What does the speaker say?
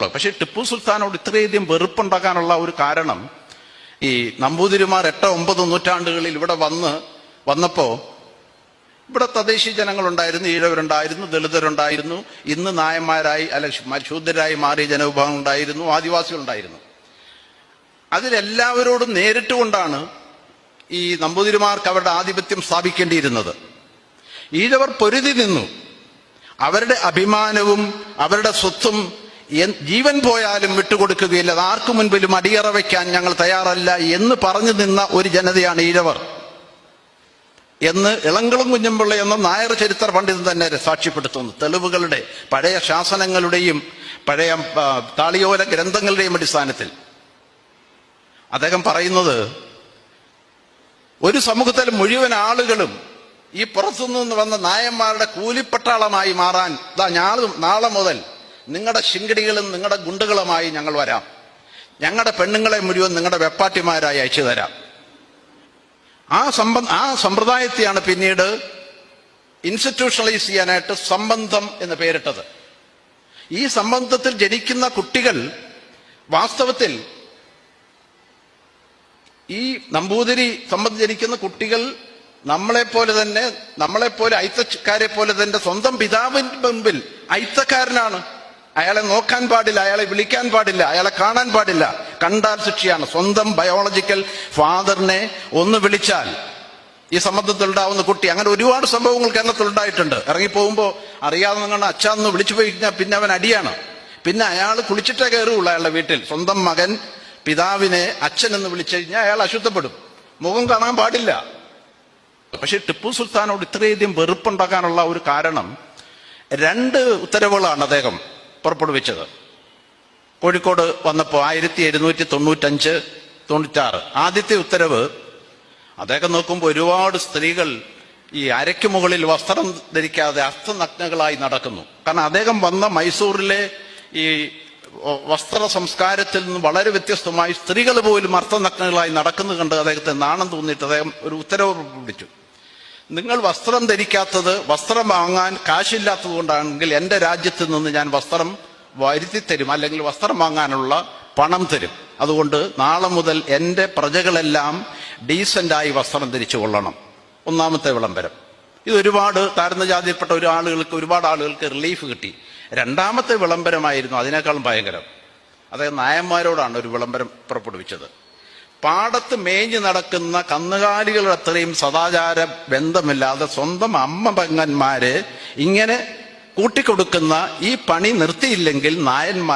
പക്ഷെ ടിപ്പു സുൽത്താനോട് ഇത്രയധികം വെറുപ്പുണ്ടാക്കാനുള്ള ഒരു കാരണം ഈ നമ്പൂതിരിമാർ 8-9 നൂറ്റാണ്ടുകളിൽ ഇവിടെ വന്നപ്പോ ഇവിടെ തദ്ദേശീയ ജനങ്ങളുണ്ടായിരുന്നു, ഈഴവരുണ്ടായിരുന്നു, ദളിതരുണ്ടായിരുന്നു, ഇന്ന് നായന്മാരായി അല്ല ശൂദ്രരായി മാറിയ ജനവിഭാഗം ഉണ്ടായിരുന്നു, ആദിവാസികളുണ്ടായിരുന്നു. അതിലെല്ലാവരോടും നേരിട്ടുകൊണ്ടാണ് ഈ നമ്പൂതിരിമാർക്ക് അവരുടെ ആധിപത്യം സ്ഥാപിക്കേണ്ടിയിരുന്നത്. ഈഴവർ പൊരുതി നിന്നു. അവരുടെ അഭിമാനവും അവരുടെ സ്വത്തും ജീവൻ പോയാലും വിട്ടുകൊടുക്കുകയില്ല, ആർക്കു മുൻപിലും അടിയറ വയ്ക്കാൻ ഞങ്ങൾ തയ്യാറല്ല എന്ന് പറഞ്ഞു നിന്ന ഒരു ജനതയാണ് ഈഴവർ എന്ന് ഇളംകുളം കുഞ്ഞമ്പിള്ള എന്ന നായർ ചരിത്ര പണ്ഡിതൻ തന്നെ സാക്ഷ്യപ്പെടുത്തുന്നു. തെളിവുകളുടെ പഴയ ശാസനങ്ങളുടെയും പഴയ താളിയോല ഗ്രന്ഥങ്ങളുടെയും അടിസ്ഥാനത്തിൽ അദ്ദേഹം പറയുന്നത്, ഒരു സമൂഹത്തിലെ മുഴുവൻ ആളുകളും ഈ പുറത്തുനിന്ന് വന്ന നായന്മാരുടെ കൂലിപ്പട്ടാളമായി മാറാൻ നാളെ മുതൽ നിങ്ങളുടെ ശിങ്കടികളും നിങ്ങളുടെ ഗുണ്ടുകളുമായി ഞങ്ങൾ വരാം, ഞങ്ങളുടെ പെണ്ണുങ്ങളെ മുഴുവൻ നിങ്ങളുടെ വെപ്പാട്ടിമാരായി അയച്ചു തരാം. ആ സമ്പ്രദായത്തെയാണ് പിന്നീട് ഇൻസ്റ്റിറ്റ്യൂഷണലൈസ് ചെയ്യാനായിട്ട് സംബന്ധം എന്ന് പേരിട്ടത്. ഈ സംബന്ധത്തിൽ ജനിക്കുന്ന കുട്ടികൾ വാസ്തവത്തിൽ ഈ നമ്പൂതിരി സംബന്ധം ജനിക്കുന്ന കുട്ടികൾ നമ്മളെപ്പോലെ അയിത്തക്കാരെ പോലെ തന്നെ സ്വന്തം പിതാവിന്റെ മുൻപിൽ അയിത്തക്കാരനാണ്. അയാളെ നോക്കാൻ പാടില്ല, അയാളെ വിളിക്കാൻ പാടില്ല, അയാളെ കാണാൻ പാടില്ല, കണ്ടാൽ ശിക്ഷയാണ്. സ്വന്തം ബയോളജിക്കൽ ഫാദറിനെ ഒന്ന് വിളിച്ചാൽ ഈ സംബന്ധത്തിലുണ്ടാവുന്ന കുട്ടി, അങ്ങനെ ഒരുപാട് സംഭവങ്ങൾ കേരളത്തിൽ ഉണ്ടായിട്ടുണ്ട്. ഇറങ്ങിപ്പോകുമ്പോൾ അറിയാതെ നിങ്ങളുടെ അച്ഛന്ന് വിളിച്ചു പോയി കഴിഞ്ഞാൽ പിന്നെ അവൻ അടിയാണ്. പിന്നെ അയാൾ കുളിച്ചിട്ടേ കയറുള്ളൂ അയാളുടെ വീട്ടിൽ. സ്വന്തം മകൻ പിതാവിനെ അച്ഛൻ എന്ന് വിളിച്ചു കഴിഞ്ഞാൽ അയാൾ അശുദ്ധപ്പെടും, മുഖം കാണാൻ പാടില്ല. പക്ഷെ ടിപ്പു സുൽത്താനോട് ഇത്രയധികം വെറുപ്പുണ്ടാക്കാനുള്ള ഒരു കാരണം 2 ഉത്തരവുകളാണ് അദ്ദേഹം പുറപ്പെടുവിച്ചത്. കോഴിക്കോട് വന്നപ്പോൾ 1795-96 ആദ്യത്തെ ഉത്തരവ് അദ്ദേഹം നോക്കുമ്പോൾ ഒരുപാട് സ്ത്രീകൾ ഈ അരയ്ക്ക് മുകളിൽ വസ്ത്രം ധരിക്കാതെ അർത്ഥനഗ്നകളായി നടക്കുന്നു. കാരണം അദ്ദേഹം വന്ന മൈസൂരിലെ ഈ വസ്ത്ര സംസ്കാരത്തിൽ നിന്ന് വളരെ വ്യത്യസ്തമായി സ്ത്രീകൾ പോലും അർത്ഥനഗ്നകളായി നടക്കുന്നത് കണ്ട് അദ്ദേഹത്തെ നാണം തോന്നിയിട്ട് അദ്ദേഹം ഒരു ഉത്തരവ് പുറപ്പെടുവിച്ചു. നിങ്ങൾ വസ്ത്രം ധരിക്കാത്തത് വസ്ത്രം വാങ്ങാൻ കാശില്ലാത്തത് കൊണ്ടാണെങ്കിൽ എൻ്റെ രാജ്യത്ത് നിന്ന് ഞാൻ വസ്ത്രം വരുത്തി തരും, അല്ലെങ്കിൽ വസ്ത്രം വാങ്ങാനുള്ള പണം തരും. അതുകൊണ്ട് നാളെ മുതൽ എൻ്റെ പ്രജകളെല്ലാം ഡീസൻ്റായി വസ്ത്രം ധരിച്ചു കൊള്ളണം. ഒന്നാമത്തെ വിളംബരം. ഇത് ഒരുപാട് താഴ്ന്ന ജാതിയിൽപ്പെട്ട ഒരുപാട് ആളുകൾക്ക് റിലീഫ് കിട്ടി. രണ്ടാമത്തെ വിളംബരമായിരുന്നു അതിനേക്കാളും ഭയങ്കരം. അദ്ദേഹം നായന്മാരോടാണ് ഒരു വിളംബരം പുറപ്പെടുവിച്ചത്. പാടത്ത് മേഞ്ഞു നടക്കുന്ന കന്നുകാലികളുടെ അത്രയും സദാചാര ബന്ധമില്ലാതെ സ്വന്തം അമ്മ പെങ്ങന്മാര് ഇങ്ങനെ കൂട്ടിക്കൊടുക്കുന്ന ഈ പണി നിർത്തിയില്ലെങ്കിൽ നായന്മാർ